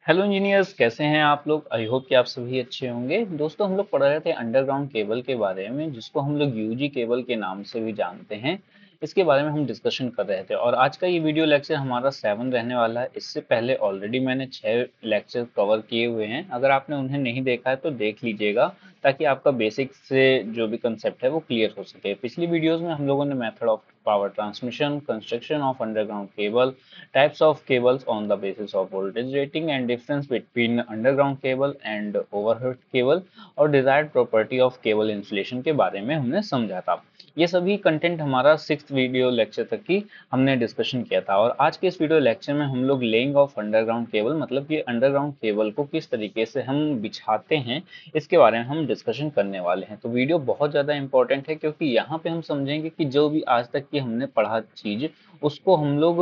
Hello engineers, कैसे हैं आप लोग। आई होप कि आप सभी अच्छे होंगे। दोस्तों, हम लोग पढ़ रहे थे अंडरग्राउंड केबल के बारे में, जिसको हम लोग यूजी केबल के नाम से भी जानते हैं। इसके बारे में हम डिस्कशन कर रहे थे और आज का ये वीडियो लेक्चर हमारा 7 रहने वाला है। इससे पहले ऑलरेडी मैंने 6 लेक्चर कवर किए हुए हैं। अगर आपने उन्हें नहीं देखा है तो देख लीजिएगा, ताकि आपका बेसिक से जो भी कंसेप्ट है वो क्लियर हो सके। पिछली वीडियोस में हम लोगों ने method of power transmission, construction of underground cable, types of cables on the basis of voltage rating and difference between underground cable and overhead cable और desired property of cable insulation के बारे में हमने समझा था। ये सभी कंटेंट हमारा 6th वीडियो लेक्चर तक की हमने डिस्कशन किया था और आज के इस वीडियो लेक्चर में हम लोग लेइंग ऑफ अंडरग्राउंड केबल, मतलब कि अंडरग्राउंड केबल को किस तरीके से हम बिछाते हैं, इसके बारे में हम डिस्कशन करने वाले हैं। तो वीडियो बहुत ज़्यादा इंपॉर्टेंट है, क्योंकि यहाँ पे हम समझेंगे कि जो भी आज तक की हमने पढ़ा चीज़, उसको हम लोग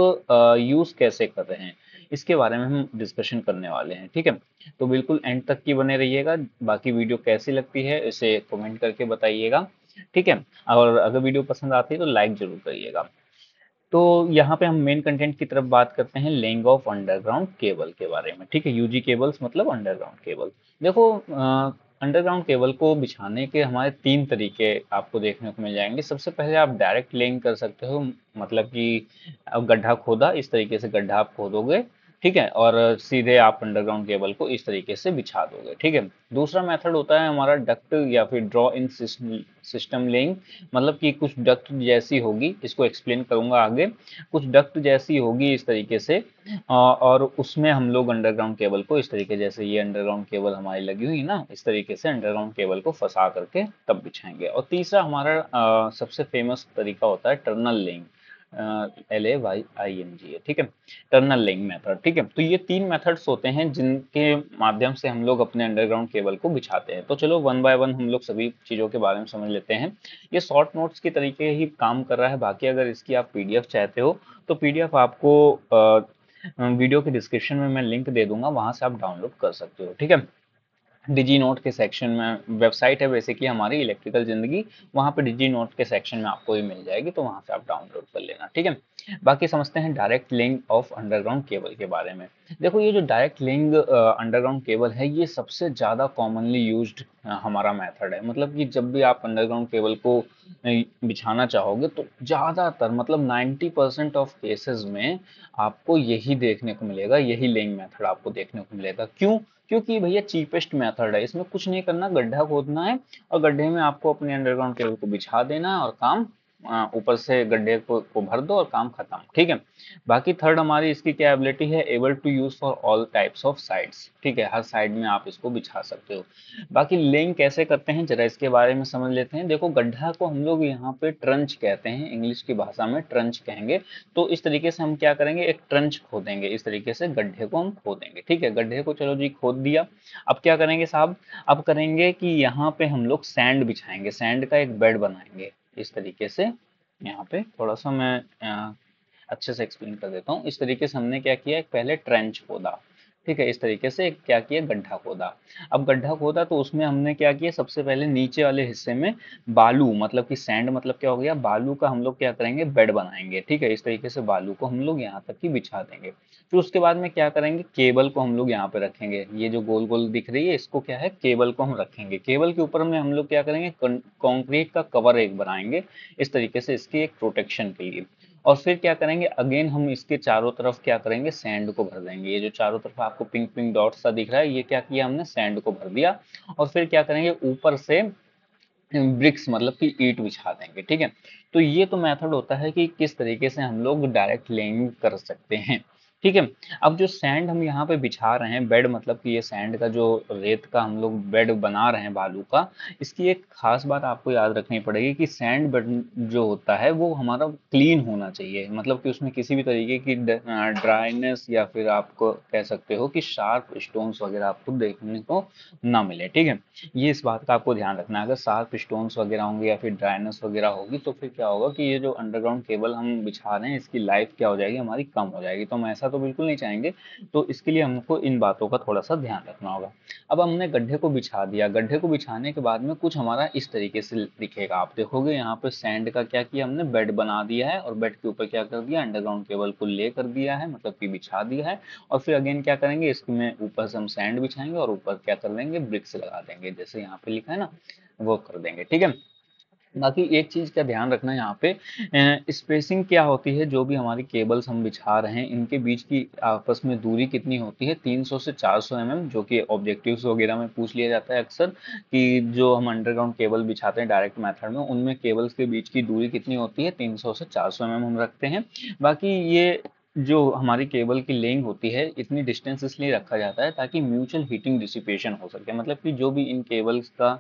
यूज कैसे कर रहे हैं, इसके बारे में हम डिस्कशन करने वाले हैं। ठीक है, तो बिल्कुल एंड तक की बने रहिएगा। बाकी वीडियो कैसी लगती है इसे कमेंट करके बताइएगा। ठीक है, और अगर वीडियो पसंद आती है तो लाइक जरूर करिएगा। तो यहाँ पे हम मेन कंटेंट की तरफ बात करते हैं, लेइंग ऑफ अंडरग्राउंड केबल के बारे में। ठीक है, यूजी केबल्स मतलब अंडरग्राउंड केबल। देखो, अंडरग्राउंड केबल को बिछाने के हमारे 3 तरीके आपको देखने को मिल जाएंगे। सबसे पहले आप डायरेक्ट लेइंग कर सकते हो, मतलब कि अब गड्ढा खोदा, इस तरीके से गड्ढा आप खोदोगे। ठीक है, और सीधे आप अंडरग्राउंड केबल को इस तरीके से बिछा दोगे। ठीक है, दूसरा मेथड होता है हमारा डक्ट या फिर ड्रॉ इन सिस्टम लेइंग, मतलब कि कुछ डक्ट जैसी होगी, इसको एक्सप्लेन करूंगा आगे। कुछ डक्ट जैसी होगी इस तरीके से, और उसमें हम लोग अंडरग्राउंड केबल को इस तरीके, जैसे ये अंडरग्राउंड केबल हमारी लगी हुई ना, इस तरीके से अंडरग्राउंड केबल को फंसा करके तब बिछाएंगे। और तीसरा हमारा सबसे फेमस तरीका होता है टर्नल लेइंग, LAYING है। ठीक है, टर्नल लेइंग मेथड। ठीक है, तो ये 3 मेथड्स होते हैं जिनके माध्यम से हम लोग अपने अंडरग्राउंड केबल को बिछाते हैं। तो चलो वन बाय वन हम लोग सभी चीज़ों के बारे में समझ लेते हैं। ये शॉर्ट नोट्स की तरीके ही काम कर रहा है। बाकी अगर इसकी आप पीडीएफ चाहते हो तो पीडीएफ आपको वीडियो के डिस्क्रिप्शन में मैं लिंक दे दूंगा, वहां से आप डाउनलोड कर सकते हो। ठीक है, डिजी नोट के सेक्शन में वेबसाइट है बेसिकली हमारी इलेक्ट्रिकल जिंदगी, वहां पे डिजी नोट के सेक्शन में आपको ये मिल जाएगी, तो वहां से आप डाउनलोड कर लेना। ठीक है, बाकी समझते हैं direct link of underground cable के बारे में। देखो, ये जो डायरेक्ट लिंक अंडरग्राउंड केबल है, ये सबसे ज़्यादा कॉमनली यूज्ड हमारा मेथड है। मतलब कि जब भी आप अंडरग्राउंड केबल को बिछाना चाहोगे तो ज़्यादातर, मतलब 90% ऑफ केसेस में आपको यही देखने को मिलेगा, यही लिंक मेथड आपको देखने को मिलेगा। क्यों? क्योंकि भैया चीपेस्ट मेथड है, इसमें कुछ नहीं करना, गड्ढा खोदना है और गड्ढे में आपको अपने अंडरग्राउंड केबल को बिछा देना है और काम ऊपर से गड्ढे को भर दो और काम खत्म। ठीक है, बाकी थर्ड हमारी इसकी क्या एबिलिटी है, able to use for all types of sides. ठीक है, हर साइड में आप इसको बिछा सकते हो। बाकी लेइंग कैसे करते हैं जरा इसके बारे में समझ लेते हैं। देखो, गड्ढा को हम लोग यहाँ पे ट्रंच कहते हैं, इंग्लिश की भाषा में ट्रंच कहेंगे। तो इस तरीके से हम क्या करेंगे, एक ट्रंच खोदेंगे, इस तरीके से गड्ढे को हम खोदेंगे। ठीक है, गड्ढे को चलो जी खोद दिया। अब क्या करेंगे साहब, अब करेंगे कि यहाँ पे हम लोग सैंड बिछाएंगे, सैंड का एक बेड बनाएंगे इस तरीके से। यहाँ पे थोड़ा सा मैं अच्छे से एक्सप्लेन कर देता हूँ। इस तरीके से हमने क्या किया, एक पहले ट्रेंच खोदा। ठीक है, इस तरीके से क्या किया, गड्ढा खोदा। अब गड्ढा खोदा तो उसमें हमने क्या किया, सबसे पहले नीचे वाले हिस्से में बालू, मतलब कि सैंड, मतलब क्या हो गया, बालू का हम लोग क्या करेंगे, बेड बनाएंगे। ठीक है, इस तरीके से बालू को हम लोग यहाँ तक की बिछा देंगे। फिर उसके बाद में क्या करेंगे, केबल को हम लोग यहाँ पे रखेंगे। ये जो गोल गोल दिख रही है, इसको क्या है, केबल को हम रखेंगे। केबल के ऊपर में हम लोग क्या करेंगे, कंक्रीट का कवर एक बनाएंगे इस तरीके से, इसकी एक प्रोटेक्शन के लिए। और फिर क्या करेंगे, अगेन हम इसके चारों तरफ क्या करेंगे, सैंड को भर देंगे। ये जो चारों तरफ आपको पिंक पिंक डॉट सा दिख रहा है, ये क्या किया हमने, सैंड को भर दिया। और फिर क्या करेंगे, ऊपर से ब्रिक्स, मतलब कि ईंट बिछा देंगे। ठीक है, तो ये तो मेथड होता है कि किस तरीके से हम लोग डायरेक्ट लेइंग कर सकते हैं। ठीक है, अब जो सैंड हम यहाँ पे बिछा रहे हैं, बेड, मतलब कि ये सैंड का जो रेत का हम लोग बेड बना रहे हैं बालू का, इसकी एक खास बात आपको याद रखनी पड़ेगी कि सैंड बेड जो होता है वो हमारा क्लीन होना चाहिए, मतलब कि उसमें किसी भी तरीके की ड्राइनेस या फिर आपको कह सकते हो कि शार्प स्टोन्स वगैरह आपको देखने को ना मिले। ठीक है, ये इस बात का आपको ध्यान रखना है। अगर शार्प स्टोन्स वगैरह होंगे या फिर ड्राइनेस वगैरह होगी तो फिर क्या होगा कि ये जो अंडरग्राउंड केबल हम बिछा रहे हैं, इसकी लाइफ क्या हो जाएगी, हमारी कम हो जाएगी। तो हम ऐसा ऐसा तो बिल्कुल नहीं चाहेंगे। तो इसके लिए हमको इन बातों का थोड़ा सा ध्यान रखना होगा। अब हमने गड्ढे को बिछा दिया, गड्ढे को बिछाने के बाद में कुछ हमारा इस तरीके से दिखेगा। आप देखोगे यहाँ पे सैंड का क्या किया हमने, बेड बना दिया है और बेड के ऊपर क्या कर दिया, अंडरग्राउंड केबल को ले कर दिया है, मतलब कि बिछा दिया है। और फिर अगेन क्या करेंगे, इसमें ऊपर से हम सैंड बिछाएंगे और ऊपर क्या कर देंगे, ब्रिक्स लगा देंगे, जैसे यहाँ पे लिखा है ना, वो कर देंगे। ठीक है। बाकी एक चीज का ध्यान रखना यहाँ पे, स्पेसिंग क्या होती है, जो भी हमारी केबल्स हम बिछा रहे हैं इनके बीच की आपस में दूरी कितनी होती है, 300 से 400 mm, जो कि ऑब्जेक्टिव्स वगैरह में पूछ लिया जाता है अक्सर, कि जो हम अंडरग्राउंड केबल बिछाते हैं डायरेक्ट मेथड में, उनमें केबल्स के बीच की दूरी कितनी होती है, 300 से 400 mm हम रखते हैं। बाकी ये जो हमारी केबल की लेंथ होती है, इतनी डिस्टेंस इसलिए रखा जाता है ताकि म्यूचुअल हीटिंग डिसिपेशन हो सके, मतलब कि जो भी इन केबल्स का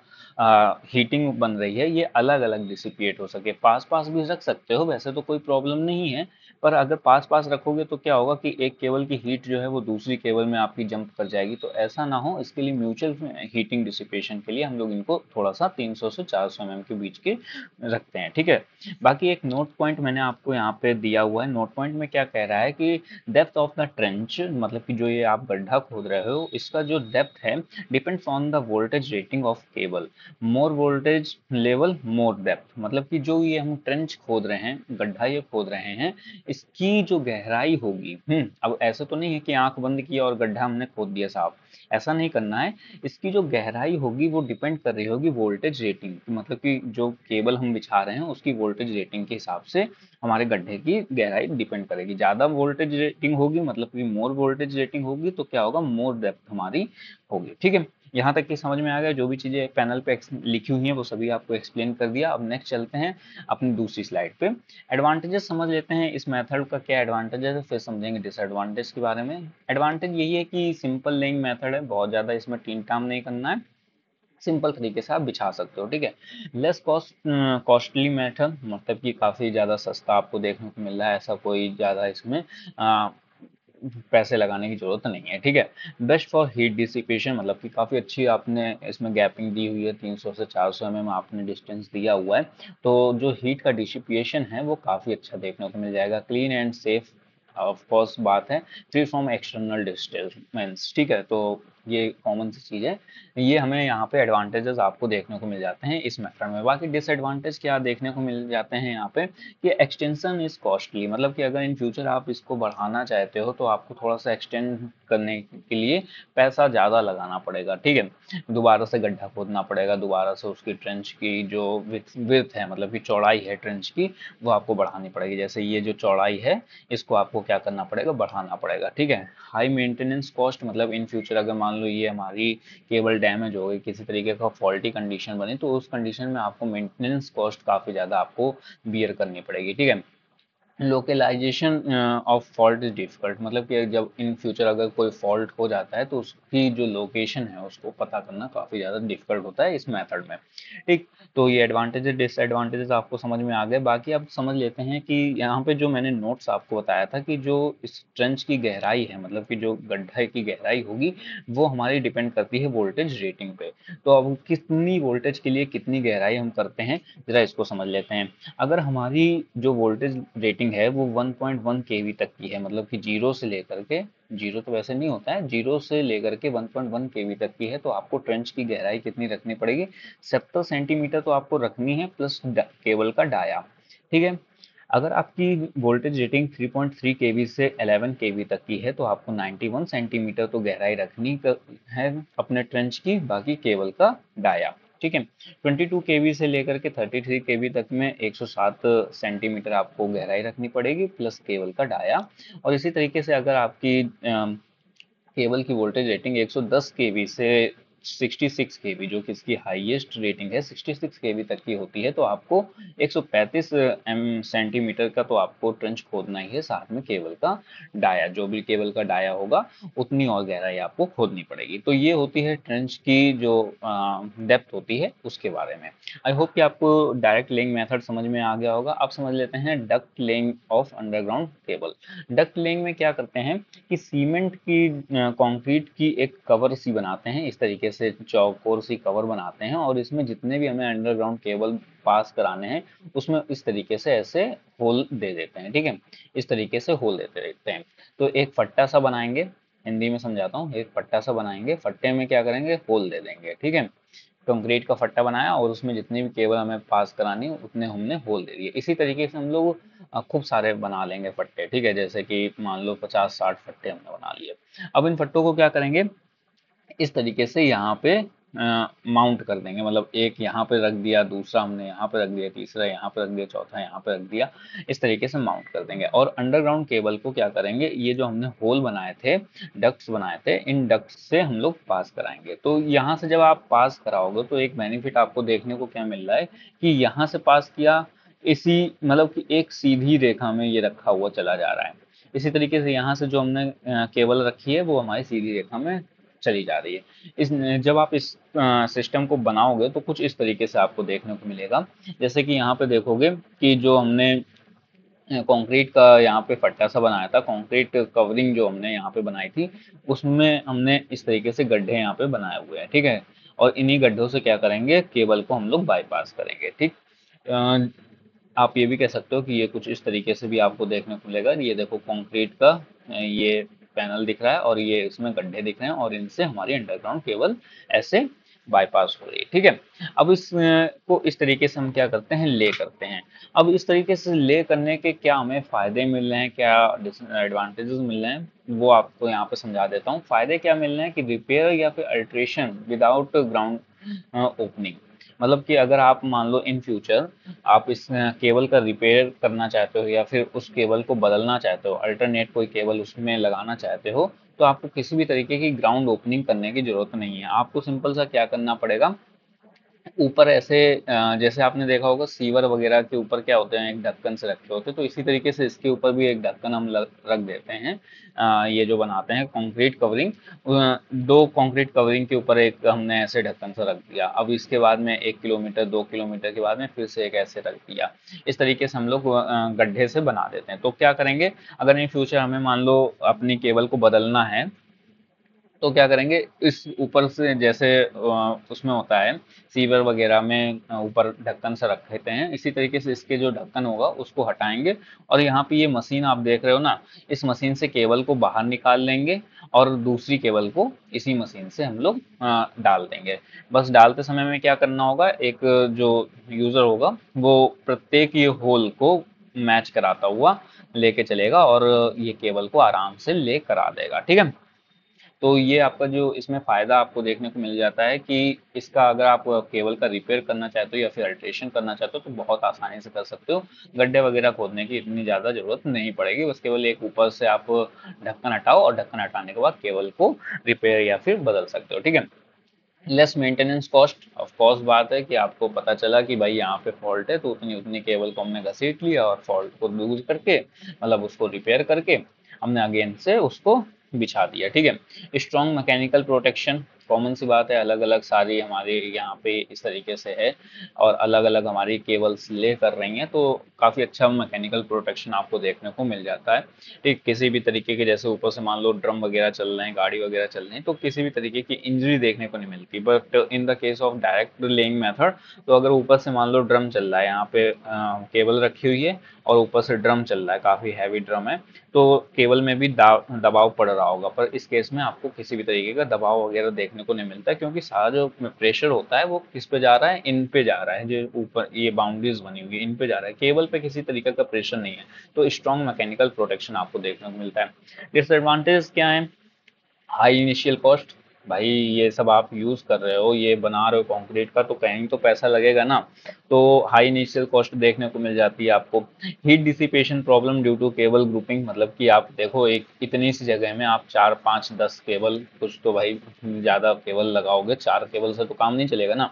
हीटिंग बन रही है ये अलग अलग डिसिपिएट हो सके। पास पास भी रख सकते हो, वैसे तो कोई प्रॉब्लम नहीं है, पर अगर पास पास रखोगे तो क्या होगा कि एक केबल की हीट जो है वो दूसरी केबल में आपकी जंप कर जाएगी, तो ऐसा ना हो, इसके लिए म्यूचुअल हीटिंग डिसिपेशन के लिए हम लोग इनको थोड़ा सा 300 से 400 mm के बीच के रखते हैं। ठीक है। बाकी एक नोट पॉइंट मैंने आपको यहाँ पे दिया हुआ है, नोट पॉइंट में क्या कह रहा है कि डेप्थ ऑफ द ट्रेंच, मतलब कि जो ये आप गड्ढा खोद रहे हो इसका जो डेप्थ है depends on the voltage rating of cable, more voltage level more depth, मतलब कि जो ये हम ट्रेंच खोद रहे हैं, गड्ढा ये खोद रहे हैं, इसकी जो गहराई होगी, अब ऐसा तो नहीं है कि आंख बंद किया और गड्ढा हमने खोद दिया साहब, ऐसा नहीं करना है। इसकी जो गहराई होगी वो डिपेंड कर रही होगी वोल्टेज रेटिंग, मतलब कि जो केबल हम बिछा रहे हैं उसकी वोल्टेज रेटिंग के हिसाब से हमारे गड्ढे की गहराई डिपेंड करेगी। ज्यादा वोल्टेज रेटिंग होगी, मतलब कि मोर वोल्टेज रेटिंग होगी, तो क्या होगा, मोर डेप्थ हमारी होगी। ठीक है। यहाँ तक कि समझ में आ गया, जो भी चीजें पैनल पे लिखी हुई हैं वो सभी आपको एक्सप्लेन कर दिया। अब नेक्स्ट चलते हैं अपनी दूसरी स्लाइड पे, एडवांटेजेस समझ लेते हैं। इस मेथड का क्या एडवांटेजेस है, फिर समझेंगे डिसएडवांटेज के बारे में। एडवांटेज यही है कि सिंपल लेइंग मेथड है, बहुत ज्यादा इसमें टीन टाम नहीं करना है, सिंपल तरीके से आप बिछा सकते हो। ठीक है। लेस कॉस्टली मेथड, मतलब कि काफी ज्यादा सस्ता आपको देखने को मिल रहा है, ऐसा कोई ज्यादा इसमें पैसे लगाने की जरूरत नहीं है। ठीक है। बेस्ट फॉर हीट डिसिपेशन, मतलब कि काफी अच्छी आपने इसमें गैपिंग दी हुई है, 300 से 400 mm आपने डिस्टेंस दिया हुआ है, तो जो हीट का डिसिपिएशन है वो काफी अच्छा देखने को मिल जाएगा। Clean and safe of course बात है, फ्री फ्रॉम एक्सटर्नल डिस्टर्बेंस। ठीक है। तो ये कॉमन सी चीज है, ये हमें यहाँ पे एडवांटेजेस आपको देखने को मिल जाते हैं इस मेथड में। बाकी डिसएडवांटेज क्या देखने को मिल जाते हैं यहाँ पे, कि एक्सटेंशन इज कॉस्टली, मतलब कि अगर इन फ्यूचर आप इसको बढ़ाना चाहते हो तो आपको थोड़ा सा एक्सटेंड करने के लिए पैसा ज़्यादा लगाना पड़ेगा। ठीक है। दोबारा से गड्ढा खोदना पड़ेगा, दोबारा से उसकी ट्रेंच की जो विड्थ है, मतलब कि चौड़ाई है ट्रेंच की, वो आपको बढ़ानी पड़ेगी। जैसे ये जो चौड़ाई है इसको आपको क्या करना पड़ेगा, बढ़ाना पड़ेगा। ठीक है। हाई मेंटेनेंस कॉस्ट, मतलब इन फ्यूचर अगर मान लो ये हमारी केबल डैमेज हो गई, किसी तरीके का फॉल्टी कंडीशन बनी, तो उस कंडीशन में आपको मेंटेनेंस कॉस्ट काफ़ी ज़्यादा आपको बियर करनी पड़ेगी। ठीक है। Localisation of fault is difficult, मतलब कि जब इन फ्यूचर अगर कोई फॉल्ट हो जाता है तो उसकी जो लोकेशन है उसको पता करना काफ़ी ज़्यादा डिफिकल्ट होता है इस मेथड में। ठीक। तो ये एडवांटेजेस डिसएडवांटेजेस आपको समझ में आ गए। बाकी अब समझ लेते हैं कि यहाँ पे जो मैंने नोट्स आपको बताया था कि जो इस ट्रेंच की गहराई है, मतलब कि जो गड्ढे की गहराई होगी वो हमारी डिपेंड करती है वोल्टेज रेटिंग पे। तो अब कितनी वोल्टेज के लिए कितनी गहराई हम करते हैं, जरा इसको समझ लेते हैं। अगर हमारी जो वोल्टेज रेटिंग है वो 1.1 केवी तक की है, मतलब कि जीरो से लेकर के, जीरो तो वैसे नहीं होता है, जीरो से लेकर के 1.1 केवी तक की है, तो आपको ट्रेंच की गहराई कितनी रखनी पड़ेगी, 70 सेंटीमीटर तो आपको रखनी है, प्लस केबल का डाया। ठीक है। अगर आपकी वोल्टेज रेटिंग 3.3 केवी से 11 केवी तक की है तो आपको 91 सेंटीमीटर तो गहराई रखनी है अपने ट्रेंच की, बाकी केबल का डाया। ठीक है। 22 केवी से लेकर के 33 केवी तक में 107 सेंटीमीटर आपको गहराई रखनी पड़ेगी, प्लस केबल का डाया। और इसी तरीके से अगर आपकी केबल की वोल्टेज रेटिंग 110 केवी से 66 केवी, जो कि इसकी हाईएस्ट रेटिंग है, 66 केवी तक की होती है, तो आपको 135 सेंटीमीटर का तो आपको ट्रेंच खोदना ही है, साथ में केबल का डाया, जो भी केबल का डाया होगा उतनी और गहराई आपको खोदनी पड़ेगी। तो ये होती है ट्रेंच की जो डेप्थ होती है उसके बारे में। आई होप कि आपको डायरेक्ट लेइंग मेथड समझ में आ गया होगा। अब समझ लेते हैं duct laying of underground cable. Duct laying में क्या करते हैं कि सीमेंट की कंक्रीट की एक कवर सी बनाते हैं इस तरीके तरीके से चौकोर सी कवर बनाते हैं और इसमें जितने भी हमें अंडरग्राउंड केबल पास कराने हैं उसमें इस तरीके से ऐसे होल दे देते हैं। ठीक है, इस तरीके से होल देते रहते हैं। तो एक फट्टा सा बनाएंगे, हिंदी में समझाता हूँ, एक फट्टा सा बनाएंगे, फट्टे में क्या करेंगे, होल दे देंगे। ठीक है, कंक्रीट का फट्टा बनाया और उसमें जितनी भी केबल हमें पास करानी है उतने हमने होल दे दिए। इसी तरीके से हम लोग खूब सारे बना लेंगे फट्टे। ठीक है, जैसे कि मान लो 50-60 फट्टे हमने बना लिए। अब इन फट्टों को क्या करेंगे, इस तरीके से यहाँ पे माउंट कर देंगे, मतलब एक यहाँ पे रख दिया, दूसरा हमने यहाँ पे रख दिया, तीसरा यहाँ पे रख दिया, चौथा यहाँ पे रख दिया। इस तरीके से माउंट कर देंगे और अंडरग्राउंड केबल को क्या करेंगे, ये जो हमने होल बनाए थे, डक्ट्स बनाए थे, इन डक्ट्स से हम लोग पास कराएंगे। तो यहाँ से जब आप पास कराओगे तो एक बेनिफिट आपको देखने को क्या मिल रहा है कि यहाँ से पास किया, इसी मतलब कि एक सीधी रेखा में ये रखा हुआ चला जा रहा है। इसी तरीके से यहाँ से जो हमने केबल रखी है वो हमारी सीधी रेखा में चली जा रही है। इस जब आप इस सिस्टम को बनाओगे तो कुछ इस तरीके से आपको देखने को मिलेगा। जैसे कि यहाँ पे देखोगे कि जो हमने कंक्रीट का यहाँ पे फट्टा सा बनाया था, कंक्रीट कवरिंग जो हमने यहाँ पे बनाई थी, उसमें हमने इस तरीके से गड्ढे यहाँ पे बनाए हुए हैं। ठीक है, और इन्हीं गड्ढों से क्या करेंगे, केबल को हम लोग बाईपास करेंगे। ठीक, आप ये भी कह सकते हो कि ये कुछ इस तरीके से भी आपको देखने को मिलेगा। ये देखो कंक्रीट का ये पैनल दिख रहा है और ये इसमें गड्ढे दिख रहे हैं और इनसे हमारी अंडरग्राउंड केबल ऐसे बाईपास हो रही है। ठीक है, अब इस को इस तरीके से हम क्या करते हैं, ले करते हैं। अब इस तरीके से ले करने के क्या हमें फायदे मिल रहे हैं, क्या एडवांटेजेस मिल रहे हैं, वो आपको यहाँ पे समझा देता हूँ। फायदे क्या मिल रहे हैं कि रिपेयर या फिर अल्ट्रेशन विदाउट ग्राउंड ओपनिंग, मतलब कि अगर आप मान लो इन फ्यूचर आप इस केबल का रिपेयर करना चाहते हो या फिर उस केबल को बदलना चाहते हो, अल्टरनेट कोई केबल उसमें लगाना चाहते हो, तो आपको किसी भी तरीके की ग्राउंड ओपनिंग करने की जरूरत नहीं है। आपको सिंपल सा क्या करना पड़ेगा, ऊपर ऐसे जैसे आपने देखा होगा सीवर वगैरह के ऊपर क्या होते हैं, एक ढक्कन से रखे होते हैं, तो इसी तरीके से इसके ऊपर भी एक ढक्कन हम रख देते हैं। ये जो बनाते हैं कंक्रीट कवरिंग, दो कंक्रीट कवरिंग के ऊपर एक हमने ऐसे ढक्कन से रख दिया। अब इसके बाद में 1 किलोमीटर 2 किलोमीटर के बाद में फिर से एक ऐसे रख दिया। इस तरीके से हम लोग गड्ढे से बना देते हैं। तो क्या करेंगे, अगर इन फ्यूचर हमें मान लो अपनी केबल को बदलना है तो क्या करेंगे, इस ऊपर से जैसे उसमें होता है सीवर वगैरह में ऊपर ढक्कन से रख देते हैं, इसी तरीके से इसके जो ढक्कन होगा उसको हटाएंगे और यहाँ पे ये मशीन आप देख रहे हो ना, इस मशीन से केबल को बाहर निकाल लेंगे और दूसरी केबल को इसी मशीन से हम लोग डाल देंगे। बस डालते समय में क्या करना होगा, एक जो यूजर होगा वो प्रत्येक ये होल को मैच कराता हुआ लेके चलेगा और ये केबल को आराम से ले करा देगा। ठीक है, तो ये आपका जो इसमें फ़ायदा आपको देखने को मिल जाता है कि इसका अगर आप केबल का रिपेयर करना चाहते हो या फिर अल्ट्रेशन करना चाहते हो तो बहुत आसानी से कर सकते हो। गड्ढे वगैरह खोदने की इतनी ज़्यादा ज़रूरत नहीं पड़ेगी, बस केवल एक ऊपर से आप ढक्कन हटाओ और ढक्कन हटाने के बाद केबल को रिपेयर या फिर बदल सकते हो। ठीक है, less maintenance cost, of course बात है कि आपको पता चला कि भाई यहाँ पे फॉल्ट है तो उतनी उतनी केबल को हमने घसीट लिया और फॉल्ट को दूर करके, मतलब उसको रिपेयर करके हमने अगेन से उसको बिछा दिया। ठीक है, स्ट्रॉन्ग मैकेनिकल प्रोटेक्शन, कॉमन सी बात है, अलग अलग सारी हमारे यहाँ पे इस तरीके से है और अलग अलग हमारी केबल्स ले कर रही हैं, तो काफ़ी अच्छा मैकेनिकल प्रोटेक्शन आपको देखने को मिल जाता है। ठीक, किसी भी तरीके के जैसे ऊपर से मान लो ड्रम वगैरह चल रहे हैं, गाड़ी वगैरह चल रही है, तो किसी भी तरीके की इंजरी देखने को नहीं मिलती। But in the case of direct laying method, तो अगर ऊपर से मान लो ड्रम चल रहा है, यहाँ पे केबल रखी हुई है और ऊपर से ड्रम चल रहा है, काफ़ी हैवी ड्रम है, तो केबल में भी दबाव पड़ रहा होगा, पर इस केस में आपको किसी भी तरीके का दबाव वगैरह देखने को नहीं मिलता, क्योंकि सारा जो प्रेशर होता है वो किस पे जा रहा है, इन पे जा रहा है, जो ऊपर ये बाउंड्रीज बनी हुई है इन पे जा रहा है, केबल पे किसी तरीके का प्रेशर नहीं है। तो स्ट्रॉन्ग मैकेनिकल प्रोटेक्शन आपको देखने को मिलता है। डिसएडवांटेज क्या है, हाई इनिशियल कॉस्ट, भाई ये सब आप यूज कर रहे हो, ये बना रहे हो कंक्रीट का, तो कहीं तो पैसा लगेगा ना, तो हाई इनिशियल कॉस्ट देखने को मिल जाती है आपको। Heat dissipation problem due to cable grouping, मतलब कि आप देखो एक इतनी सी जगह में आप 4 5 10 केबल, कुछ तो भाई ज्यादा केबल लगाओगे, 4 केबल से तो काम नहीं चलेगा ना,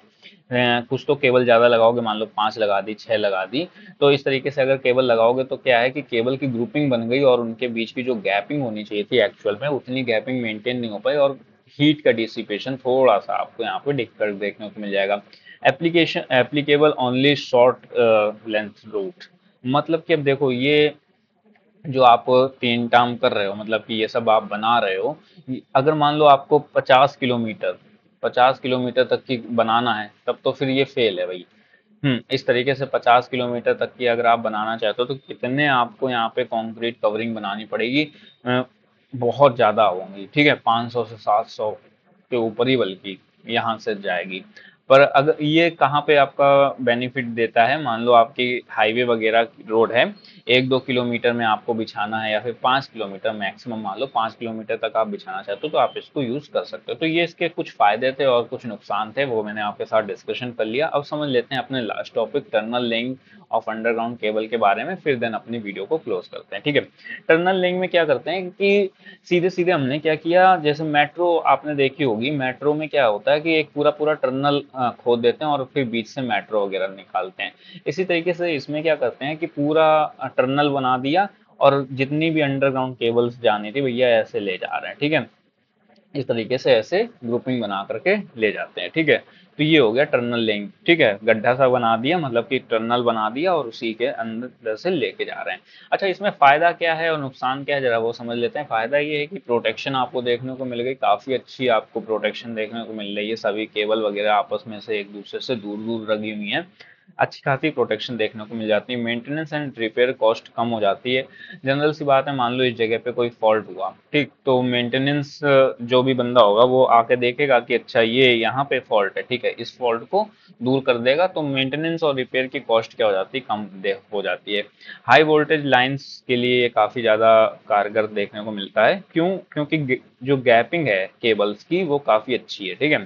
कुछ तो केबल ज्यादा लगाओगे, मान लो 5 लगा दी, 6 लगा दी, तो इस तरीके से अगर केबल लगाओगे तो क्या है कि केबल की ग्रुपिंग बन गई और उनके बीच की जो गैपिंग होनी चाहिए थी एक्चुअल में, उतनी गैपिंग मेंटेन नहीं हो पाई और हीट का डिसिपेशन थोड़ा सा आपको यहाँ पे डिफिकल्ट देखने को मिल जाएगा। Application applicable only short length route, मतलब कि अब देखो ये जो आप तीन काम कर रहे हो, मतलब कि ये सब आप बना रहे हो, अगर मान लो आपको 50 किलोमीटर 50 किलोमीटर तक की बनाना है तब तो फिर ये फेल है भाई। इस तरीके से 50 किलोमीटर तक की अगर आप बनाना चाहते हो तो कितने आपको यहाँ पे कंक्रीट कवरिंग बनानी पड़ेगी। अ, बहुत ज्यादा होंगी, ठीक है, 500 से 700 के ऊपर ही बल्कि यहाँ से जाएगी। पर अगर ये कहाँ पे आपका बेनिफिट देता है, मान लो आपकी हाईवे वगैरह रोड है, 1-2 किलोमीटर में आपको बिछाना है या फिर 5 किलोमीटर मैक्सिमम, मान लो 5 किलोमीटर तक आप बिछाना चाहते हो तो आप इसको यूज कर सकते हो। तो ये इसके कुछ फायदे थे और कुछ नुकसान थे, वो मैंने आपके साथ डिस्कशन कर लिया। अब समझ लेते हैं अपने last topic tunnel laying of underground cable के बारे में, फिर देन अपनी वीडियो को क्लोज करते हैं, ठीक है। टनल लेइंग में क्या करते हैं कि सीधे सीधे हमने क्या किया, जैसे मेट्रो आपने देखी होगी, मेट्रो में क्या होता है कि एक पूरा पूरा टनल खोद देते हैं और फिर बीच से मेट्रो वगैरह निकालते हैं। इसी तरीके से इसमें क्या करते हैं कि पूरा टनल बना दिया और जितनी भी अंडरग्राउंड केबल्स जानी थी भैया ऐसे ले जा रहे हैं, ठीक है। इस तरीके से ऐसे ग्रुपिंग बना करके ले जाते हैं, ठीक है। तो ये हो गया टर्नल लिंक, ठीक है, गड्ढा सा बना दिया, मतलब कि टर्नल बना दिया और उसी के अंदर से लेके जा रहे हैं। अच्छा, इसमें फायदा क्या है और नुकसान क्या है, जरा वो समझ लेते हैं। फायदा ये है कि प्रोटेक्शन आपको देखने को मिल गई, काफी अच्छी आपको प्रोटेक्शन देखने को मिल रही है, सभी केबल वगैरह आपस में से एक दूसरे से दूर दूर लगी हुई है, अच्छी खासी प्रोटेक्शन देखने को मिल जाती है। मेंटेनेंस एंड रिपेयर कॉस्ट कम हो जाती है। जनरल सी बात है, मान लो इस जगह पे कोई फॉल्ट हुआ, ठीक, तो मेंटेनेंस जो भी बंदा होगा वो आके देखेगा कि अच्छा ये यहाँ पे फॉल्ट है, ठीक है, इस फॉल्ट को दूर कर देगा, तो मेंटेनेंस और रिपेयर की कॉस्ट क्या हो जाती है, कम हो जाती है। हाई वोल्टेज लाइंस के लिए ये काफी ज्यादा कारगर देखने को मिलता है। क्यों? क्योंकि जो गैपिंग है केबल्स की वो काफी अच्छी है, ठीक है।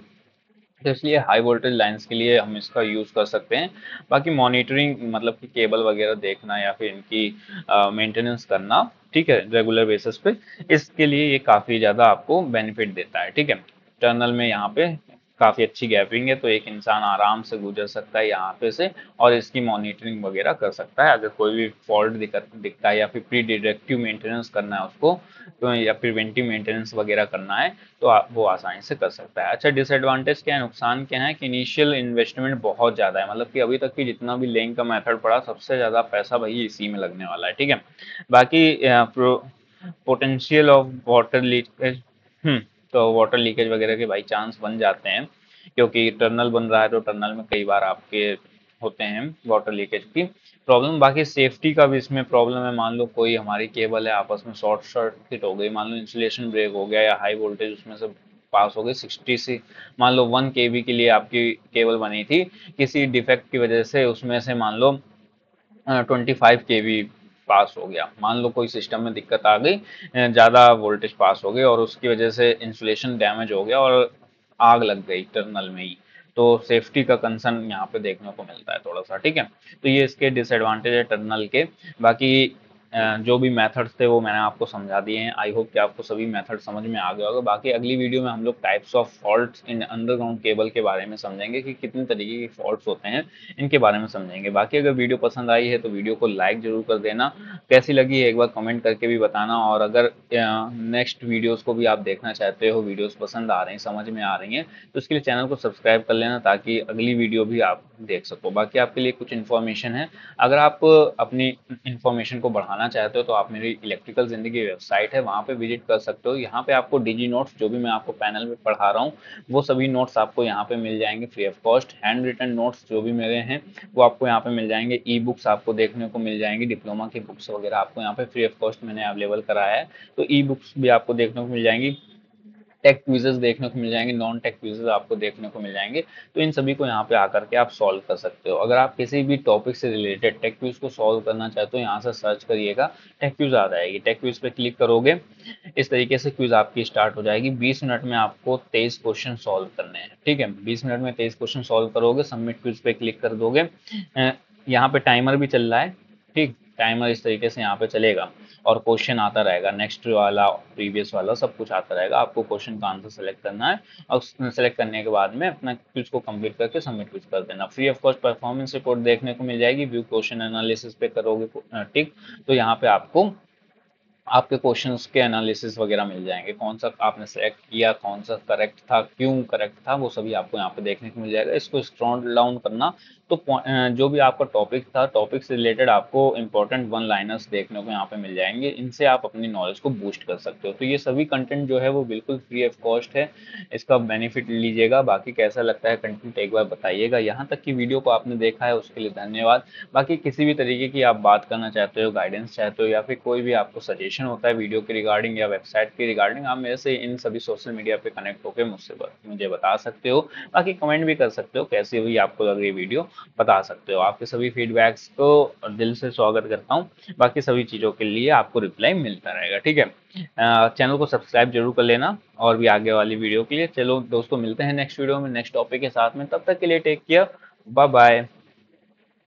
तो इसलिए हाई वोल्टेज लाइंस के लिए हम इसका यूज कर सकते हैं। बाकी मॉनिटरिंग, मतलब कि केबल वगैरह देखना या फिर इनकी मेंटेनेंस करना, ठीक है, रेगुलर बेसिस पे, इसके लिए ये काफी ज्यादा आपको बेनिफिट देता है, ठीक है। टनल में यहाँ पे काफी अच्छी गैपिंग है तो एक इंसान आराम से गुजर सकता है यहाँ पे से और इसकी मॉनिटरिंग वगैरह कर सकता है। अगर कोई भी फॉल्ट दिखता है या फिर प्री डिडक्टिव मेंटेनेंस करना है उसको, तो या प्रिवेंटिव मेंटेनेंस वगैरह करना है तो वो आसानी से कर सकता है। अच्छा, डिसएडवांटेज क्या है, नुकसान क्या है कि इनिशियल इन्वेस्टमेंट बहुत ज़्यादा है, मतलब कि अभी तक की जितना भी लेइंग का मेथड पड़ा सबसे ज़्यादा पैसा भाई इसी में लगने वाला है, ठीक है। बाकी पोटेंशियल ऑफ वाटर लीकेज, तो वाटर लीकेज वगैरह के भाई चांस बन जाते हैं, क्योंकि टनल बन रहा है तो टनल में कई बार आपके होते हैं वाटर लीकेज की प्रॉब्लम। बाकी सेफ्टी का भी इसमें प्रॉब्लम है, मान लो कोई हमारी केबल है आपस में शॉर्ट सर्किट हो गई, मान लो इंसुलेशन ब्रेक हो गया या हाई वोल्टेज उसमें से पास हो गई 60 से, मान लो 1 kV के लिए आपकी केबल बनी थी, किसी डिफेक्ट की वजह से उसमें से मान लो 25 kV पास हो गया, मान लो कोई सिस्टम में दिक्कत आ गई, ज्यादा वोल्टेज पास हो गई और उसकी वजह से इंसुलेशन डैमेज हो गया और आग लग गई टर्मिनल में ही, तो सेफ्टी का कंसर्न यहाँ पे देखने को मिलता है थोड़ा सा, ठीक है। तो ये इसके डिसएडवांटेज है टर्मिनल के। बाकी जो भी मेथड्स थे वो मैंने आपको समझा दिए हैं, आई होप कि आपको सभी मेथड समझ में आ गया होगा। बाकी अगली वीडियो में हम लोग types of faults in underground cable के बारे में समझेंगे कि कितने तरीके की फॉल्ट्स होते हैं, इनके बारे में समझेंगे। बाकी अगर वीडियो पसंद आई है तो वीडियो को लाइक जरूर कर देना, कैसी लगी है एक बार कमेंट करके भी बताना, और अगर नेक्स्ट वीडियोस को भी आप देखना चाहते हो, वीडियोस पसंद आ रही हैं, समझ में आ रही हैं, तो इसके लिए चैनल को सब्सक्राइब कर लेना ताकि अगली वीडियो भी आप देख सको। बाकी आपके लिए कुछ इन्फॉर्मेशन है, अगर आप अपनी इन्फॉर्मेशन को बढ़ाना चाहते हो तो आप मेरी इलेक्ट्रिकल जिंदगी वेबसाइट है वहाँ पे विजिट कर सकते हो। यहाँ पे आपको डिजी नोट्स जो भी मैं आपको पैनल में पढ़ा रहा हूँ वो सभी नोट्स आपको यहाँ पे मिल जाएंगे free of cost. Hand written notes जो भी मेरे हैं वो आपको यहाँ पे मिल जाएंगे, ई बुक्स आपको देखने को मिल जाएंगी, डिप्लोमा की बुक्स वगैरह आपको यहाँ पे फ्री ऑफ कॉस्ट मैंने अवेलेबल कराया है, तो ई बुक्स भी आपको देखने को मिल जाएंगी। टेक क्विजेस देखने को मिल जाएंगे, नॉन टेक क्विजेस आपको देखने को मिल जाएंगे, तो इन सभी को यहाँ पे आकर के आप सॉल्व कर सकते हो। अगर आप किसी भी टॉपिक से रिलेटेड टेक क्विज को सॉल्व करना चाहते हो यहाँ से सर्च करिएगा, टेक क्विज आ जाएगी, टेक क्विज पे क्लिक करोगे, इस तरीके से क्विज आपकी स्टार्ट हो जाएगी। 20 मिनट में आपको 23 क्वेश्चन सॉल्व करने हैं, ठीक है, 20 मिनट में 23 क्वेश्चन सॉल्व करोगे, सबमिट क्विज पे क्लिक कर दोगे। यहाँ पे टाइमर भी चल रहा है, ठीक, टाइमर इस तरीके से यहाँ पे चलेगा और क्वेश्चन आता रहेगा, नेक्स्ट वाला प्रीवियस वाला सब कुछ आता रहेगा, आपको क्वेश्चन का आंसर सेलेक्ट करना है और सेलेक्ट करने के बाद में अपना क्विज को कंप्लीट करके सबमिट क्विज कर देना। Free of cost performance report देखने को मिल जाएगी, व्यू क्वेश्चन एनालिसिस पे करोगे टिक, तो यहाँ पे आपको आपके क्वेश्चंस के एनालिसिस वगैरह मिल जाएंगे, कौन सा आपने सेलेक्ट किया, कौन सा करेक्ट था, क्यों करेक्ट था, वो सभी आपको यहाँ पे देखने को मिल जाएगा। इसको स्क्रॉल डाउन करना तो जो भी आपका टॉपिक था, टॉपिक से रिलेटेड आपको इंपॉर्टेंट वन लाइनर्स देखने को यहाँ पे मिल जाएंगे। इनसे आप अपनी नॉलेज को बूस्ट कर सकते हो। तो ये सभी कंटेंट जो है वो बिल्कुल फ्री ऑफ कॉस्ट है, इसका बेनिफिट लीजिएगा। बाकी कैसा लगता है कंटेंट एक बार बताइएगा। यहाँ तक की वीडियो को आपने देखा है उसके लिए धन्यवाद। बाकी किसी भी तरीके की आप बात करना चाहते हो, गाइडेंस चाहते हो, या फिर कोई भी आपको सजेशन होता है वीडियो के रिगार्डिंग या वेबसाइट के रिगार्डिंग, आप मेरे से इन सभी सोशल मीडिया पे कनेक्ट होकर मुझे बता सकते हो। बाकी कमेंट भी कर सकते हो, कैसी हुई आपको लग रही वीडियो बता सकते हो। आपके सभी फीडबैक्स को दिल से स्वागत करता हूँ। बाकी सभी चीज़ों के लिए आपको रिप्लाई मिलता रहेगा, ठीक है। चैनल को सब्सक्राइब जरूर कर लेना और भी आगे वाली वीडियो के लिए। चलो दोस्तों, मिलते हैं नेक्स्ट वीडियो में नेक्स्ट टॉपिक के साथ में। तब तक के लिए टेक केयर, बाय बाय।